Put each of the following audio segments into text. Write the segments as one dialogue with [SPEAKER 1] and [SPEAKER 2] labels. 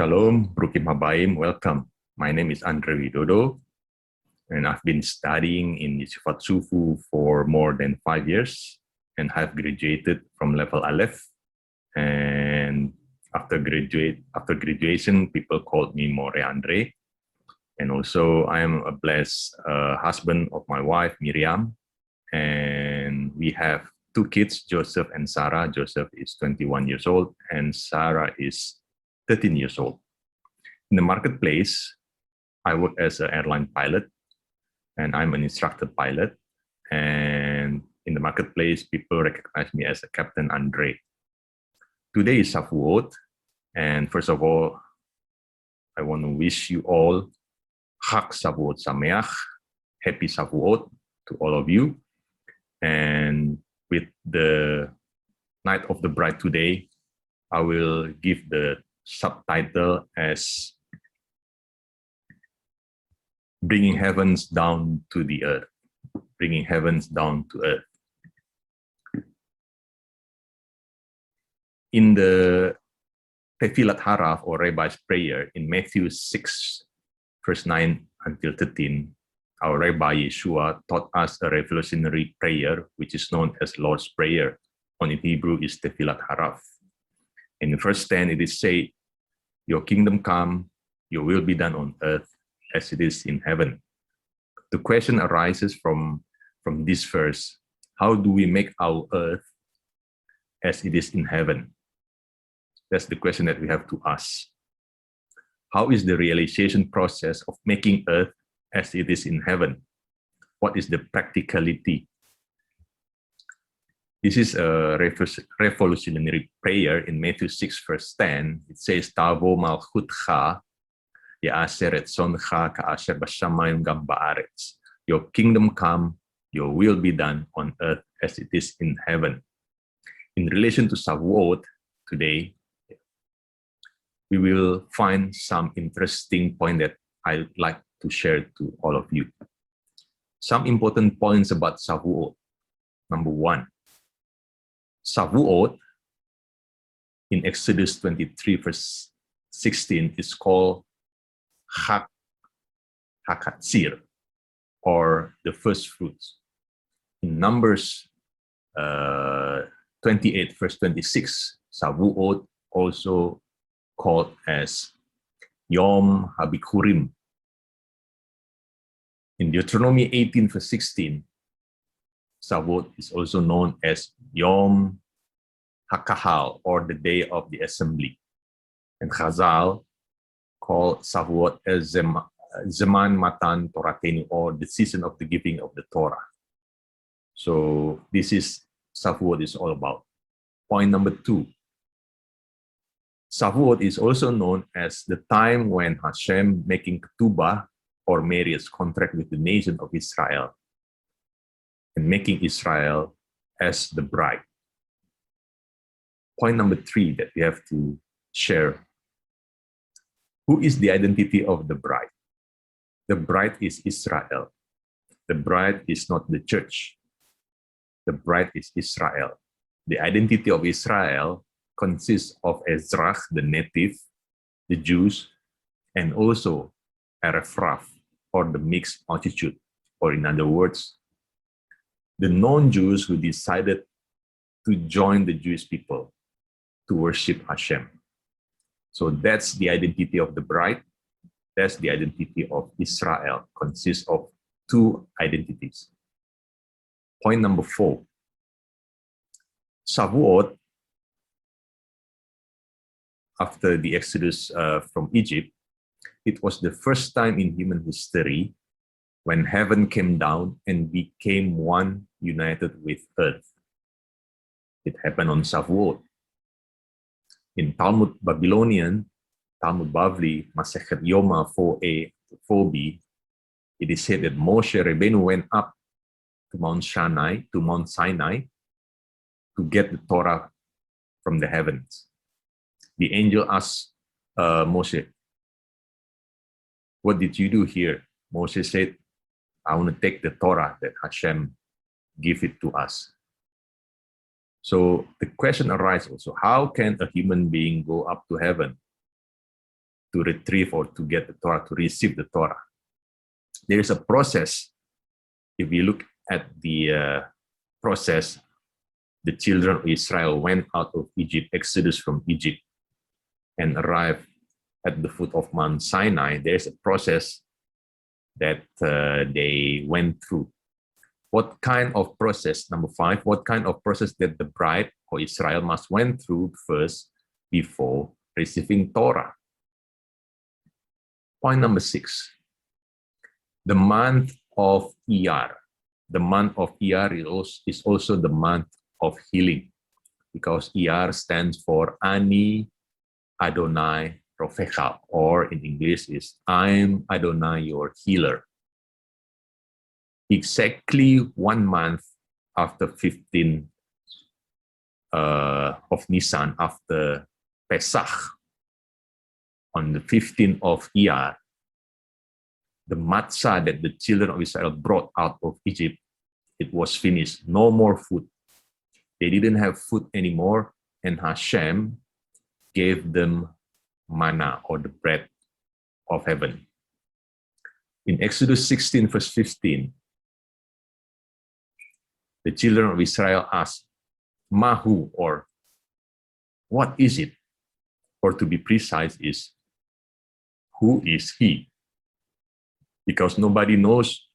[SPEAKER 1] Shalom, Brukim Habaim, welcome. My name is Andre Widodo, and I've been studying in Yeshivat Sufu for more than 5 years, and have graduated from level Aleph. And after graduation, people called me Moré Andre. And also, I am a blessed husband of my wife, Miriam, and we have 2 kids, Joseph and Sarah. Joseph is 21 years old, and Sarah is 13 years old. In the marketplace, I work as an airline pilot, and I'm an instructor pilot. And in the marketplace, people recognize me as a Captain Andre. Today is Shavuot, and first of all, I want to wish you all Chag Shavuot Sameach, Happy Shavuot to all of you. And with the Night of the Bride today, I will give the subtitle as Bringing Heavens Down to the Earth. Bringing Heavens Down to Earth. In the Tefillat Haraf or Rabbi's prayer in Matthew 6, verse 9 until 13, our Rabbi Yeshua taught us a revolutionary prayer, which is known as Lord's Prayer. On in Hebrew is Tefillat Haraf. In the verse 10, it is say, "Your kingdom come, your will be done on earth as it is in heaven." The question arises from this verse: how do we make our earth as it is in heaven? That's the question that we have to ask. How is the realization process of making earth as it is in heaven? What is the practicality? This is a revolutionary prayer in Matthew 6, verse 10. It says, "Tavo malchutcha ya'aser etzoncha ka'asher b'shamayim gam ba'aretz." Your kingdom come, your will be done on earth as it is in heaven. In relation to Shavuot today, we will find some interesting point that I'd like to share to all of you. Some important points about Shavuot. Number 1, Shavuot in Exodus 23, verse 16 is called Chag HaKatzir, or the first fruits. In Numbers 28, verse 26, Shavuot also called as Yom HaBikurim. In Deuteronomy 18, verse 16, Shavuot is also known as Yom HaKahal, or the day of the assembly. And Chazal called Shavuot as Zeman Matan Toratenu, or the season of the giving of the Torah. So this is Shavuot is all about. Point number 2. Shavuot is also known as the time when Hashem making ketubah or marriage contract with the nation of Israel and making Israel as the bride. Point number 3 that we have to share. Who is the identity of the bride? The bride is Israel. The bride is not the church. The bride is Israel. The identity of Israel consists of Ezrach, the native, the Jews, and also Erephrath, or the mixed multitude, or in other words, the non-Jews who decided to join the Jewish people to worship Hashem. So that's the identity of the bride. That's the identity of Israel. Consists of 2 identities. Point number 4. Shavuot, after the Exodus from Egypt, it was the first time in human history when heaven came down and became one, united with earth. It happened on Shavuot. In Talmud Babylonian, Talmud Bavli, Masechet Yoma 4a to 4b, it is said that Moshe Rabbeinu went up to Mount Sinai to get the Torah from the heavens. The angel asked Moshe, "What did you do here?" Moshe said, "I want to take the Torah that Hashem gave it to us." So the question arises also, how can a human being go up to heaven? to retrieve or to get the Torah, to receive the Torah. There is a process. If you look at the process, the children of Israel went out of Egypt, exodus from Egypt, and arrived at the foot of Mount Sinai. There's a process that they went through. What kind of process? Number 5, what kind of process that the bride or Israel must went through first before receiving Torah? Point number 6, the month of Iyar. The month of Iyar is also the month of healing, because Iyar stands for Ani Adonai Rofecha, or in English is I'm Adonai your healer. Exactly 1 month after 15 of Nisan, after Pesach, on the 15th of Iyar, the matzah that the children of Israel brought out of Egypt, it was finished. No more food. They didn't have food anymore, and Hashem gave them manna, or the bread of heaven. In Exodus 16, verse 15, the children of Israel asked, Mahu, or what is it? Or to be precise is, who is he? Because nobody knows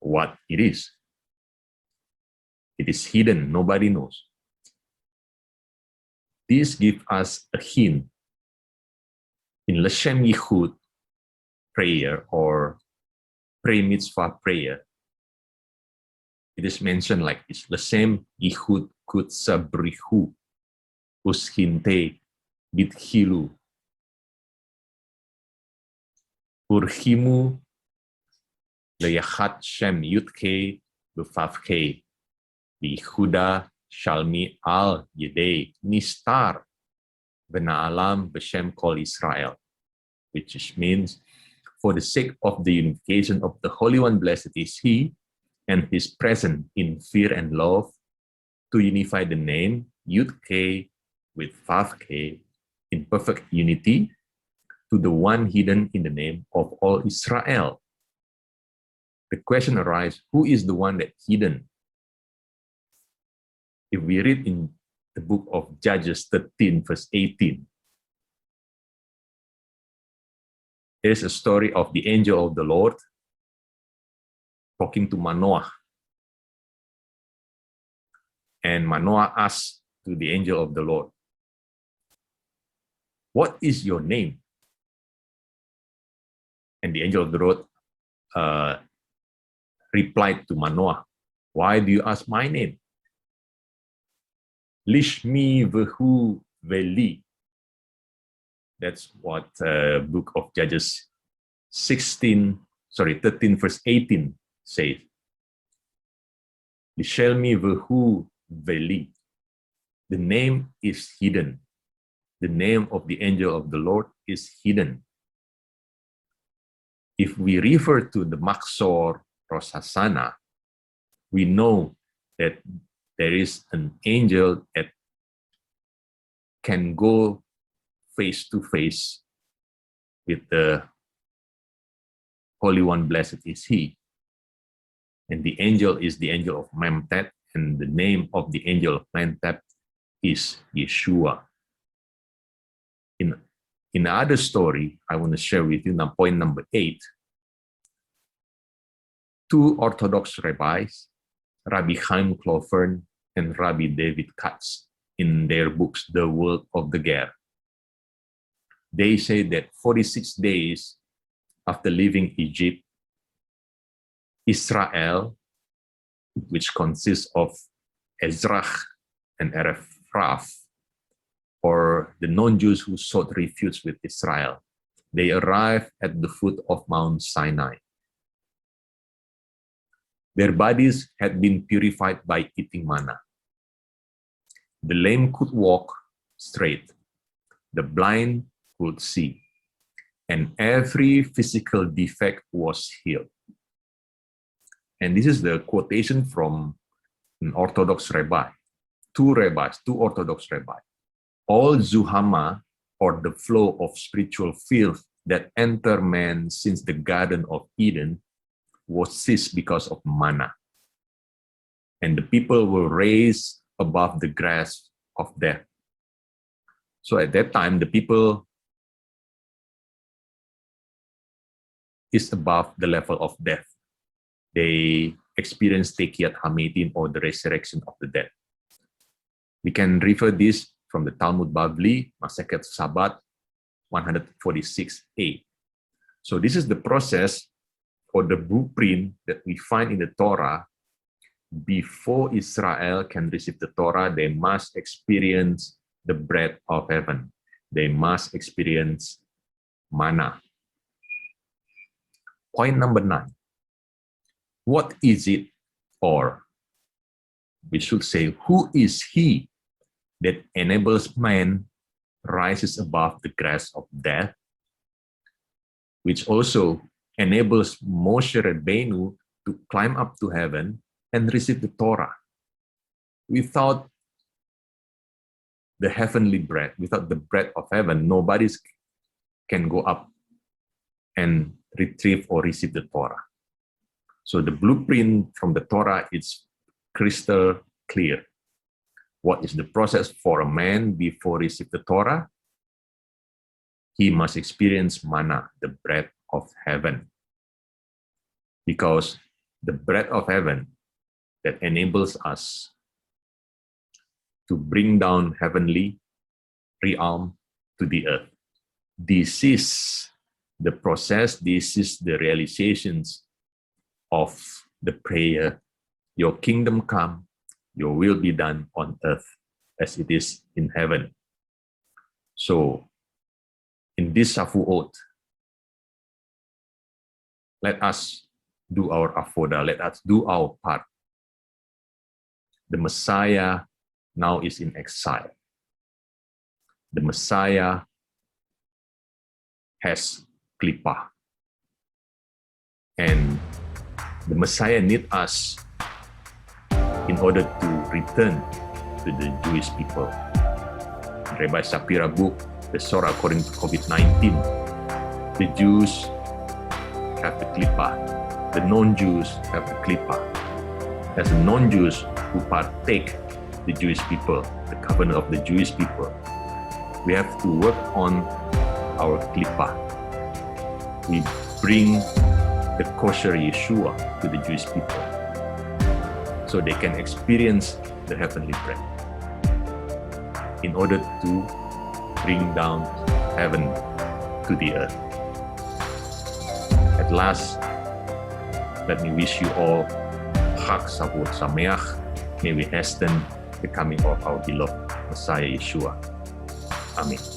[SPEAKER 1] what it is. It is hidden, nobody knows. This gives us a hint. In L'Shem Yichud prayer, or pre-mitzvah prayer, it is mentioned like this: L'Shem Yichud Kutsa Brihu Ushinte Bithilu Urhimu Leyachat Shem Yutke Bufavke Bihuda Shalmi Al Yedei Nistar Bena'alam B'Shem Kol Israel, which means, for the sake of the unification of the Holy One, blessed is He, and His present in fear and love, to unify the name Yud-K with Vav-K in perfect unity, to the one hidden in the name of all Israel. The question arises, who is the one that hidden? If we read in the book of Judges 13, verse 18, there's a story of the angel of the Lord talking to Manoah. And Manoah asked to the angel of the Lord, what is your name? And the angel of the Lord replied to Manoah, why do you ask my name? Lishmi vehu veli. That's what book of Judges 13 verse 18 says. Lishelmi vehu veli. The name is hidden. The name of the angel of the Lord is hidden. If we refer to the Maksor Rosh Hashanah, we know that there is an angel that can go face to face with the Holy One, blessed is He. And the angel is the angel of Memtet, and the name of the angel of Memtet is Yeshua. In another story, I want to share with you now, point number 8. 2 Orthodox rabbis, Rabbi Chaim Clofern and Rabbi David Katz, in their books, The World of the Ger, they say that 46 days after leaving Egypt, Israel, which consists of Ezrach and Erephraf, or the non-Jews who sought refuge with Israel, they arrived at the foot of Mount Sinai. Their bodies had been purified by eating manna. The lame could walk straight, the blind could see, and every physical defect was healed. And this is the quotation from an Orthodox rabbi, two Orthodox rabbis. All Zuhama or the flow of spiritual filth that enter man since the Garden of Eden was ceased because of manna. And the people were raised above the grasp of death. So at that time, the people is above the level of death. They experience Tekiyat Hametin, or the resurrection of the dead. We can refer this from the Talmud Bavli, Maseket Sabat 146a. So this is the process or the blueprint that we find in the Torah. Before Israel can receive the Torah, they must experience the bread of heaven. They must experience manna. Point number 9. What is it, or we should say, who is he that enables man rises above the grasp of death, which also enables Moshe Rabbeinu to climb up to heaven and receive the Torah? Without the heavenly bread, without the bread of heaven, nobody can go up and retrieve or receive the Torah. So the blueprint from the Torah is crystal clear. What is the process for a man before receive the Torah? He must experience manna, the bread of heaven. Because the bread of heaven that enables us to bring down heavenly realm to the earth. This is the process, this is the realizations of the prayer, your kingdom come, your will be done on earth as it is in heaven. So, in this Shavuot, let us do our avodah, let us do our part. The Messiah now is in exile. The Messiah has klippah. And the Messiah needs us in order to return to the Jewish people. Rabbi Shapira book, The Sorah According to COVID-19, the Jews have the klippah, the non-Jews have the klippah. As the non-Jews who partake the Jewish people, the covenant of the Jewish people, we have to work on our klippah. We bring the kosher Yeshua to the Jewish people so they can experience the heavenly bread in order to bring down heaven to the earth. At last, let me wish you all Chag Shavuot Sameach. May we hasten the coming of our beloved Messiah Yeshua. Amen.